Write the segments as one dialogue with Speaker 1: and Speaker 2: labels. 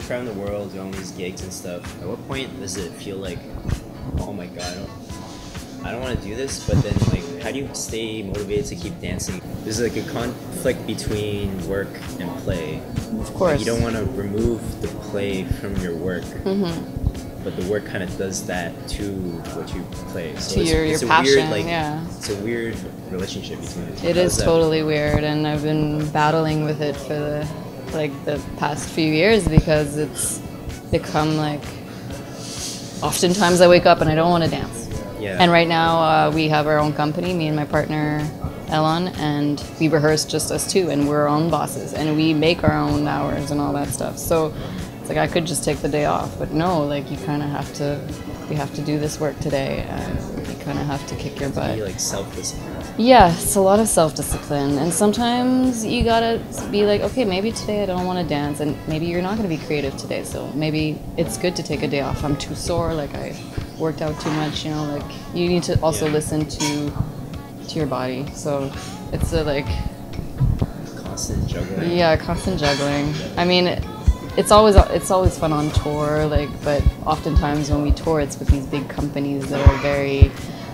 Speaker 1: traveling the world, doing all these gigs and stuff, at what point does it feel like, oh my god, I don't want to do this, but then like, how do you stay motivated to keep dancing? There's like a conflict between work and play.
Speaker 2: Of course.
Speaker 1: Like, you don't want to remove the play from your work, but the work kind of does that to what you play. So
Speaker 2: to
Speaker 1: it's
Speaker 2: your
Speaker 1: a
Speaker 2: passion,
Speaker 1: weird,
Speaker 2: yeah.
Speaker 1: It's a weird relationship between the two.
Speaker 2: It is totally weird, and I've been battling with it for the past few years because it's become like, oftentimes I wake up and I don't want to dance.
Speaker 1: Yeah.
Speaker 2: And right now we have our own company, me and my partner Elon, and we rehearse just us two, and we're our own bosses, and we make our own hours and all that stuff. So it's like I could just take the day off, but no, like you kind of have to. We have to do this work today, and you kind of have to kick your butt.
Speaker 1: Be like self-discipline.
Speaker 2: Yeah, it's a lot of self-discipline, and sometimes you gotta be like, okay, maybe today I don't want to dance, and maybe you're not gonna be creative today, so maybe it's good to take a day off. I'm too sore, like I worked out too much, you know, like you need to also listen to your body. So it's a like
Speaker 1: constant juggling.
Speaker 2: Yeah, constant juggling. I mean, it's always fun on tour, like, but oftentimes when we tour, it's with these big companies that are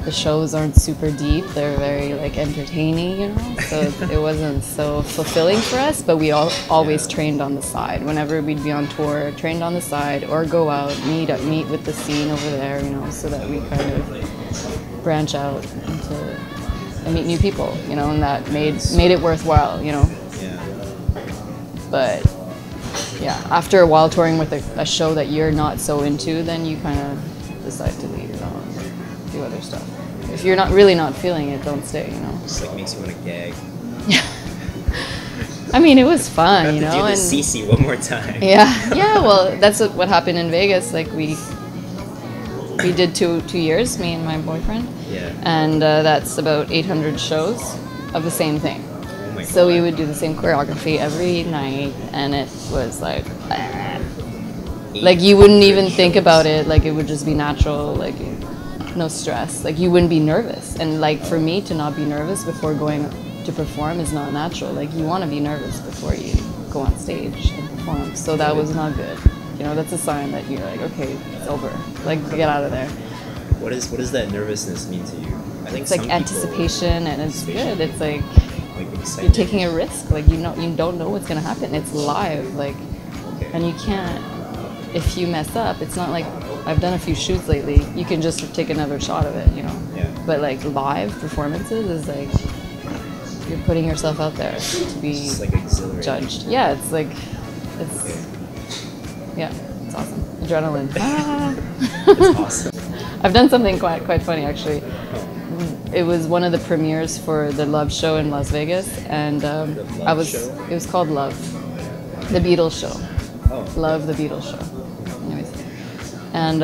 Speaker 2: the shows aren't super deep. They're very like entertaining, you know. So it wasn't so fulfilling for us. But we always trained on the side. Whenever we'd be on tour, trained on the side or go out, meet with the scene over there, you know, so that we kind of branch out and meet new people, you know, and that made it worthwhile, you know.
Speaker 1: Yeah.
Speaker 2: But yeah, after a while touring with a show that you're not so into, then you kind of decide to leave, you know, and do other stuff. If you're really not feeling it, don't stay, you know.
Speaker 1: Just like makes you want to gag.
Speaker 2: I mean, it was fun, you know.
Speaker 1: Do the CC one more time.
Speaker 2: Yeah, well, that's what happened in Vegas. Like we did two years, me and my boyfriend.
Speaker 1: Yeah.
Speaker 2: And that's about 800 shows of the same thing.
Speaker 1: Oh my God.
Speaker 2: So we would do the same choreography every night, and it was like you wouldn't even think about it. Like it would just be natural, like no stress. Like you wouldn't be nervous. And like for me to not be nervous before going to perform is not natural. Like you want to be nervous before you go on stage and perform. So that was not good. You know, that's a sign that you're like, okay, it's over. Like get out of there.
Speaker 1: What does that nervousness mean to you? I think
Speaker 2: it's like anticipation, and it's good. It's like you're taking a risk. Like you don't know what's gonna happen. It's live, like, and you can't. If you mess up, it's not like I've done a few shoots lately. You can just take another shot of it, you know.
Speaker 1: Yeah.
Speaker 2: But like live performances is like you're putting yourself out there to be judged. Yeah, it's like yeah, it's awesome. Adrenaline.
Speaker 1: It's awesome.
Speaker 2: I've done something quite funny actually. It was one of the premieres for the Love show in Las Vegas, and it was called Love, the Beatles show.
Speaker 1: Oh.
Speaker 2: Love, the Beatles show. Anyways, and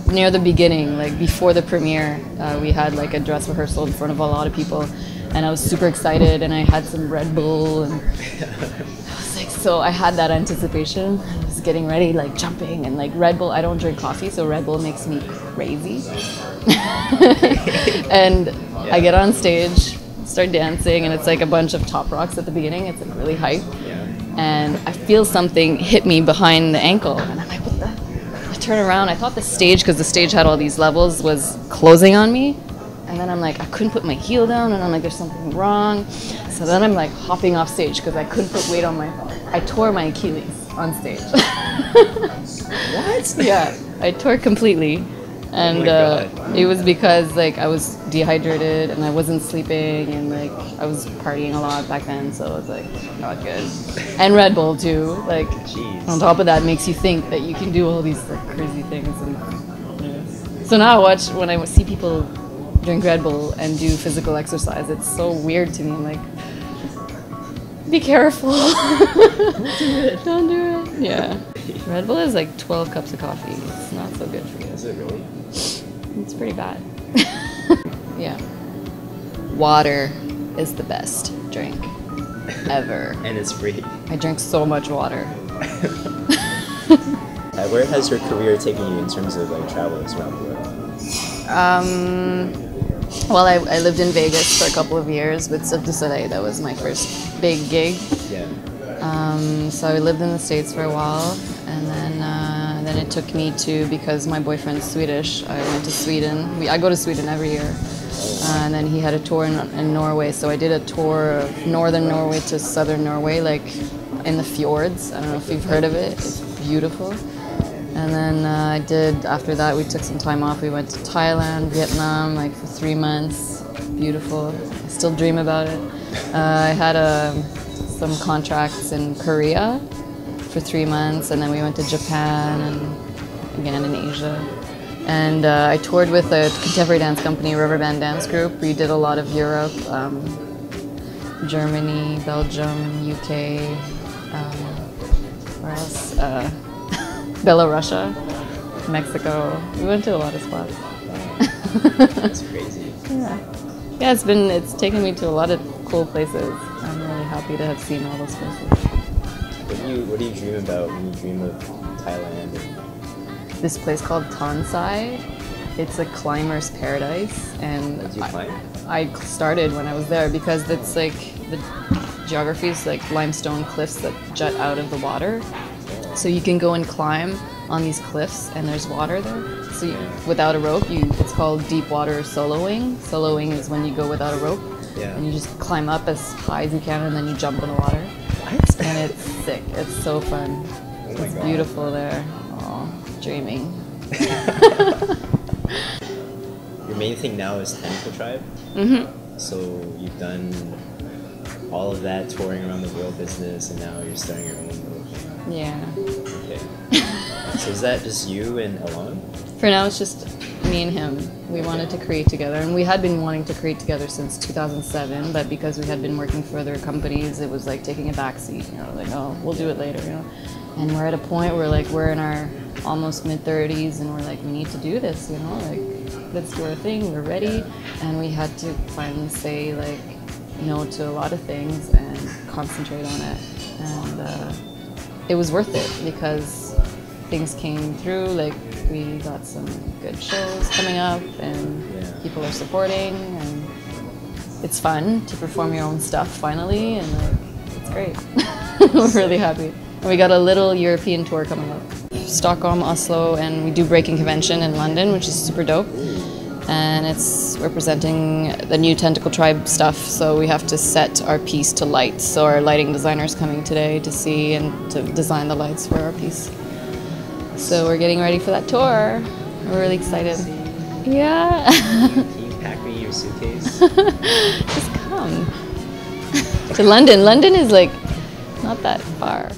Speaker 2: near the beginning, like before the premiere, we had like a dress rehearsal in front of a lot of people, and I was super excited, and I had some Red Bull, and I was like, so I had that anticipation. I was getting ready, like jumping, and like Red Bull. I don't drink coffee, so Red Bull makes me crazy. And I get on stage, start dancing, and it's like a bunch of top rocks at the beginning. It's like really hype.
Speaker 1: Yeah.
Speaker 2: And I feel something hit me behind the ankle, and I'm like, what the? I turn around. I thought the stage, because the stage had all these levels, was closing on me. And then I'm like, I couldn't put my heel down, and I'm like, there's something wrong. So then I'm like hopping off stage because I couldn't put weight on my. I tore my Achilles on stage.
Speaker 1: What?
Speaker 2: Yeah, I tore completely. And it was because like I was dehydrated and I wasn't sleeping, and like I was partying a lot back then, so it was like not good. And Red Bull too, like on top of that, makes you think that you can do all these like crazy things. And so now when I see people drink Red Bull and do physical exercise, it's so weird to me. I'm like, be careful. Don't do it. Don't do it. Yeah. Red Bull is like 12 cups of coffee. It's not so good for you.
Speaker 1: Is it really?
Speaker 2: It's pretty bad. Yeah. Water is the best drink ever.
Speaker 1: And it's free.
Speaker 2: I drink so much water.
Speaker 1: Where has your career taken you in terms of like travels around the world?
Speaker 2: Well, I lived in Vegas for a couple of years with Cirque du Soleil. That was my first big gig.
Speaker 1: Yeah.
Speaker 2: So I lived in the States for a while, and then it took me to, because my boyfriend's Swedish, I went to Sweden. I go to Sweden every year. And then he had a tour in Norway, so I did a tour of northern Norway to southern Norway, like in the fjords. I don't know if you've heard of it. It's beautiful. And then after that, we took some time off. We went to Thailand, Vietnam, like for 3 months. Beautiful. I still dream about it. I had some contracts in Korea for 3 months, and then we went to Japan and again in Asia. And I toured with a contemporary dance company, Riverband Dance Group. We did a lot of Europe, Germany, Belgium, UK, where else? Belarusia, Mexico. We went to a lot of spots.
Speaker 1: That's crazy.
Speaker 2: Yeah, it's taken me to a lot of cool places. I'm really happy to have seen all those places.
Speaker 1: What do you dream about when you dream of Thailand?
Speaker 2: This place called Tansai. It's a climber's paradise, and
Speaker 1: Did you climb?
Speaker 2: I started when I was there because it's like the geography is like limestone cliffs that jut out of the water. So you can go and climb on these cliffs, and there's water there. So without a rope, it's called deep water soloing. Soloing is when you go without a rope, and you just climb up as high as you can, and then you jump in the water.
Speaker 1: What?
Speaker 2: And it's sick. It's so fun. It's beautiful there. Oh, dreaming.
Speaker 1: Your main thing now is Tentacle Tribe? So you've done all of that touring around the world business, and now you're starting your own little thing.
Speaker 2: Yeah.
Speaker 1: Okay. So is that just you and Alon?
Speaker 2: For now, it's just me and him. We wanted to create together, and we had been wanting to create together since 2007, but because we had been working for other companies, it was like taking a backseat, you know, like, oh, we'll do it later, you know. And we're at a point where like we're in our almost mid-30s, and we're like, we need to do this, you know, like, let's do our thing, we're ready. And we had to finally say like no to a lot of things and concentrate on it. And it was worth it because things came through, like we got some good shows coming up, and people are supporting, and it's fun to perform your own stuff finally, and like, it's great. We're really happy. And we got a little European tour coming up. Stockholm, Oslo, and we do Breaking Convention in London, which is super dope. And it's representing the new Tentacle Tribe stuff, so we have to set our piece to lights. So our lighting designer's coming today to see and to design the lights for our piece. So we're getting ready for that tour. We're really excited. Yeah.
Speaker 1: Can you pack me your suitcase?
Speaker 2: Just come to London. London is like not that far.